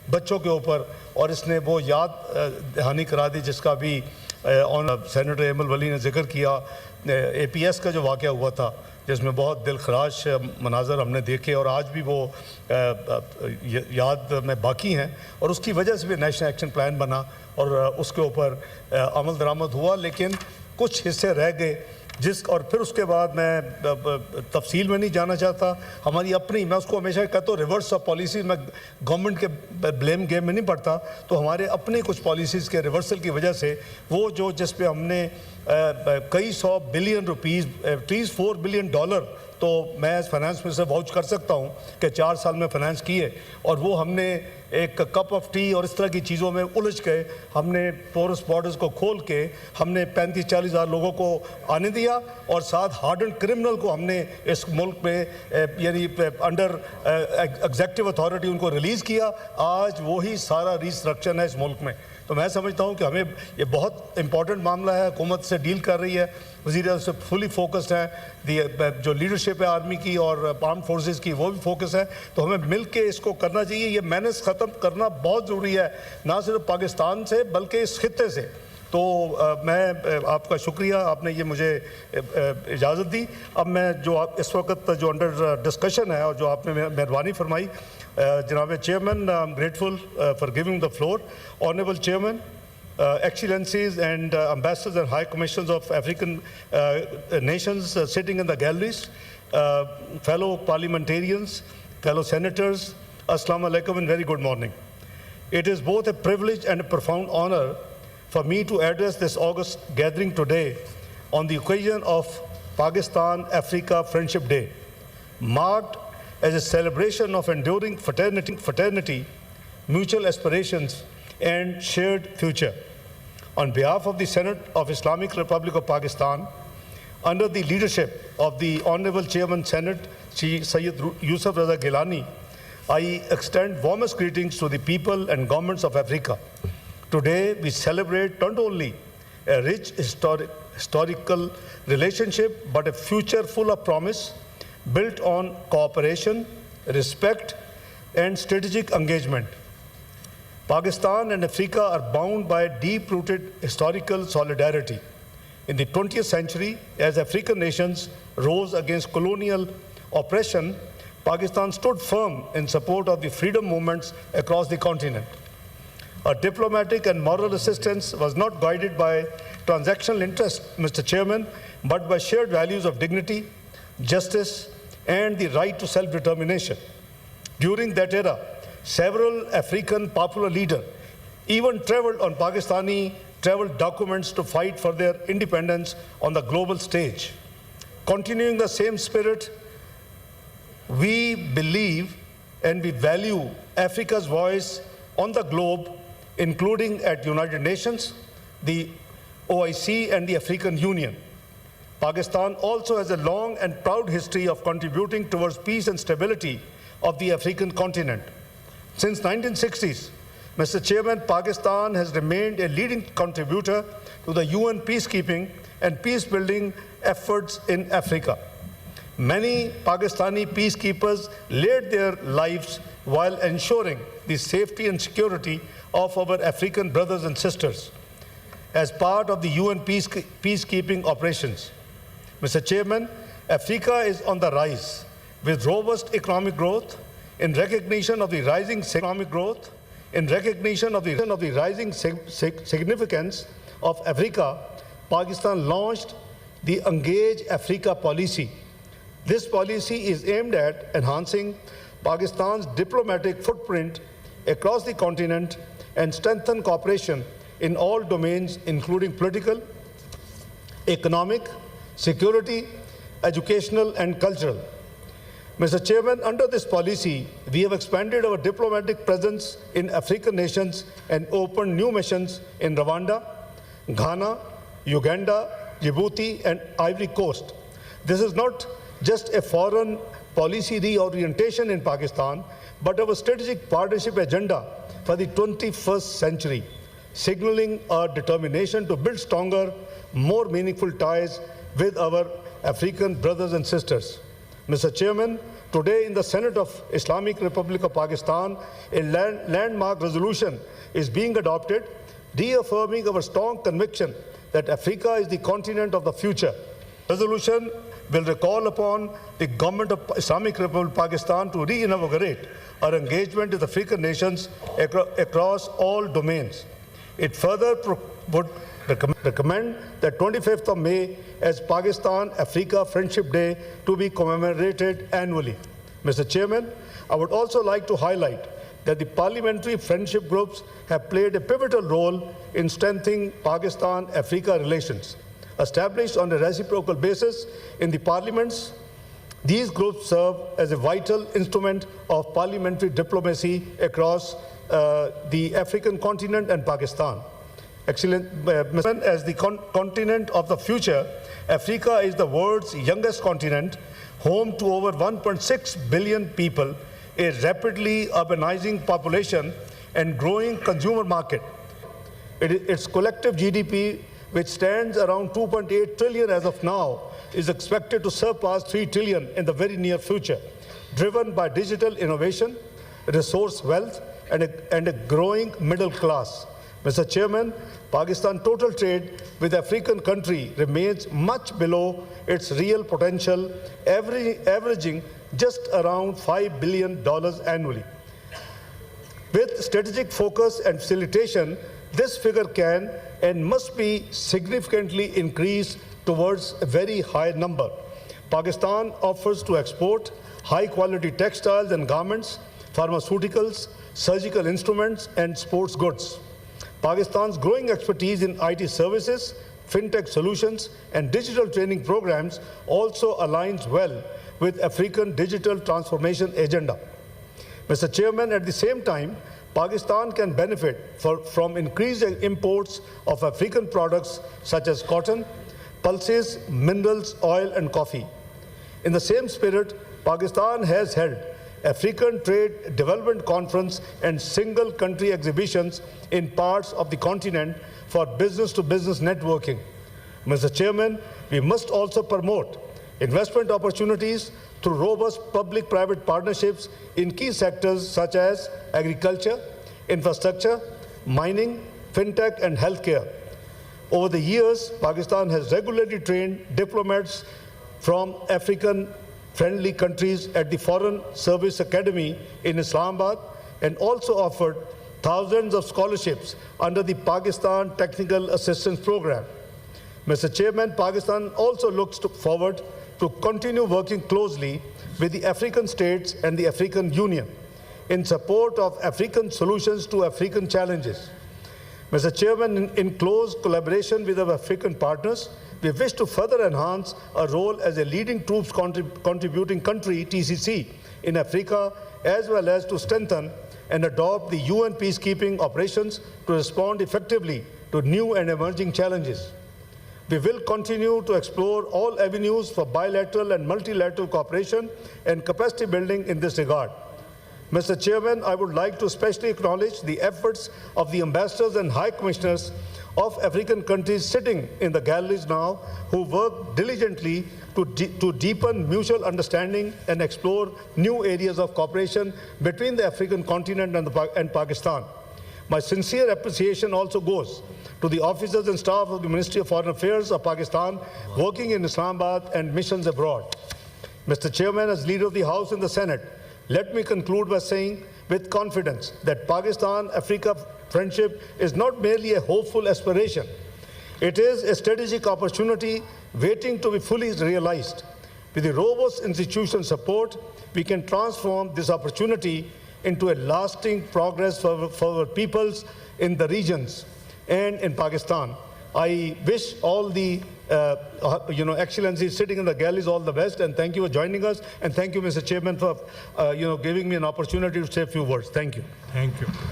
बच्चों के ऊपर, और इसने वो याद दहानी करा दी जिसका भी सेनेटर एमल वली ने जिक्र किया, APS का जो वाक़या हुआ था जिसमें बहुत दिलखराश मनाजर हमने देखे और आज भी वो याद में बाकी हैं, और उसकी वजह से भी नेशनल एक्शन प्लान बना और उसके ऊपर अमल दरामद हुआ, लेकिन कुछ हिस्से रह गए और फिर उसके बाद मैं तफसील में नहीं जाना चाहता। हमारी अपनी, मैं उसको हमेशा कहता हूँ रिवर्स ऑफ पॉलिसीज़, मैं गवर्नमेंट के ब्लेम गेम में नहीं पड़ता, तो हमारे अपने कुछ पॉलिसीज़ के रिवर्सल की वजह से वो जो जिस पे हमने कई सौ बिलियन रुपीज़, एटलीस्ट $4 बिलियन, तो मैं एज फाइनेंस मिनिस्टर वाउच कर सकता हूँ कि 4 साल में फाइनेंस किए, और वो हमने एक कप ऑफ टी और इस तरह की चीज़ों में उलझ गए। हमने पोरस बॉर्डर्स को खोल के हमने 35-40 हज़ार लोगों को आने दिया और साथ हार्डन क्रिमिनल को हमने इस मुल्क में यानी अंडर एग्जेक्टिव अथॉरिटी उनको रिलीज़ किया। आज वही सारा रिस्ट्रक्चर है इस मुल्क में। तो मैं समझता हूँ कि हमें ये बहुत इंपॉर्टेंट मामला है, हुकूमत से डील कर रही है, वज़ीर से फुली फोकस्ड है, जो लीडरशिप है आर्मी की और आर्म फोर्सेस की वो भी फोकस है, तो हमें मिल के इसको करना चाहिए। ये मैनेज ख़त्म करना बहुत ज़रूरी है, ना सिर्फ पाकिस्तान से बल्कि इस खित्ते से। तो मैं आपका शुक्रिया, आपने ये मुझे इजाज़त दी। अब मैं जो इस वक्त जो अंडर डिस्कशन है और जो आपने मेहरबानी फरमाई, जनाब chairman, I am grateful for giving the floor. Honourable chairman, Excellencies and Ambassadors and High Commissioners of African nations sitting in the galleries, fellow parliamentarians, fellow senators, Assalamu alaikum and very good morning. It is both a privilege and a profound honor for me to address this August gathering today on the occasion of Pakistan-Africa Friendship Day, marked as a celebration of enduring fraternity, mutual aspirations, and shared future. On behalf of the Senate of Islamic Republic of Pakistan, under the leadership of the Honorable Chairman Senate, Sayyid Yusuf Raza Gilani, I extend warmest greetings to the people and governments of Africa. Today, we celebrate not only a rich historical relationship, but a future full of promise, built on cooperation, respect, and strategic engagement. Pakistan and Africa are bound by deep-rooted historical solidarity. In the 20th century, as African nations rose against colonial oppression, Pakistan stood firm in support of the freedom movements across the continent. Our diplomatic and moral assistance was not guided by transactional interest, Mr. Chairman, but by shared values of dignity, justice, and the right to self-determination. During that era, several African popular leaders even traveled on Pakistani travel documents to fight for their independence on the global stage. Continuing the same spirit, we believe and we value Africa's voice on the globe, including at United Nations, the OIC, and the African Union. Pakistan also has a long and proud history of contributing towards peace and stability of the African continent. Since 1960s, Mr. Chairman, Pakistan has remained a leading contributor to the UN peacekeeping and peace-building efforts in Africa. Many Pakistani peacekeepers laid their lives while ensuring the safety and security of our African brothers and sisters as part of the UN peacekeeping operations. Mr. Chairman, Africa is on the rise with robust economic growth. In recognition of the rising economic growth, in recognition of the rising significance of Africa, Pakistan launched the Engage Africa policy. This policy is aimed at enhancing Pakistan's diplomatic footprint across the continent and strengthen cooperation in all domains, including political, economic, security, educational, and cultural. Mr. Chairman, under this policy, we have expanded our diplomatic presence in African nations and opened new missions in Rwanda, Ghana, Uganda, Djibouti, and Ivory Coast. This is not just a foreign policy reorientation in Pakistan, but our strategic partnership agenda for the 21st century, signaling our determination to build stronger, more meaningful ties with our African brothers and sisters. Mr. Chairman, Today in the Senate of Islamic Republic of Pakistan, a landmark resolution is being adopted, reaffirming our strong conviction that Africa is the continent of the future. Resolution will recall upon the government of Islamic Republic of Pakistan to reinvigorate our engagement with African nations across all domains. It further would recommend that 25th of May as Pakistan-Africa Friendship Day to be commemorated annually. Mr. Chairman, I would also like to highlight that the parliamentary friendship groups have played a pivotal role in strengthening Pakistan-Africa relations. Established on a reciprocal basis in the parliaments, these groups serve as a vital instrument of parliamentary diplomacy across the African continent and Pakistan. Excellent, as the continent of the future, Africa is the world's youngest continent, home to over 1.6 billion people, a rapidly urbanizing population, and growing consumer market. Its collective GDP, which stands around 2.8 trillion as of now, is expected to surpass 3 trillion in the very near future, driven by digital innovation, resource wealth, and a growing middle class. Mr. Chairman, Pakistan's total trade with African country remains much below its real potential, averaging just around $5 billion annually. With strategic focus and facilitation, this figure can and must be significantly increased towards a very high number. Pakistan offers to export high-quality textiles and garments, pharmaceuticals, surgical instruments, and sports goods. Pakistan's growing expertise in IT services, fintech solutions, and digital training programs also aligns well with African digital transformation agenda. Mr. Chairman, at the same time, Pakistan can benefit from increased imports of African products such as cotton, pulses, minerals, oil, and coffee. In the same spirit, Pakistan has held African Trade Development Conference and single country exhibitions in parts of the continent for business-to-business networking. Mr. Chairman, we must also promote investment opportunities through robust public-private partnerships in key sectors such as agriculture, infrastructure, mining, fintech, and healthcare. Over the years, Pakistan has regularly trained diplomats from African-friendly countries at the Foreign Service Academy in Islamabad and also offered thousands of scholarships under the Pakistan Technical Assistance Program. Mr. Chairman, Pakistan also looks forward to continue working closely with the African states and the African Union in support of African solutions to African challenges. Mr. Chairman, in close collaboration with our African partners, we wish to further enhance our role as a leading troops contributing country, TCC, in Africa, as well as to strengthen and adopt the UN peacekeeping operations to respond effectively to new and emerging challenges. We will continue to explore all avenues for bilateral and multilateral cooperation and capacity building in this regard. Mr. Chairman, I would like to especially acknowledge the efforts of the ambassadors and high commissioners of African countries sitting in the galleries now, who work diligently to deepen mutual understanding and explore new areas of cooperation between the African continent and Pakistan. My sincere appreciation also goes to the officers and staff of the Ministry of Foreign Affairs of Pakistan working in Islamabad and missions abroad. Mr. Chairman, as leader of the House and the Senate, let me conclude by saying with confidence that Pakistan-Africa friendship is not merely a hopeful aspiration. It is a strategic opportunity waiting to be fully realized. With the robust institutional support, we can transform this opportunity into a lasting progress for our peoples in the regions and in Pakistan. I wish all the excellencies sitting in the galleries all the best, and thank you for joining us, and thank you, Mr. Chairman, for giving me an opportunity to say a few words. Thank you. Thank you.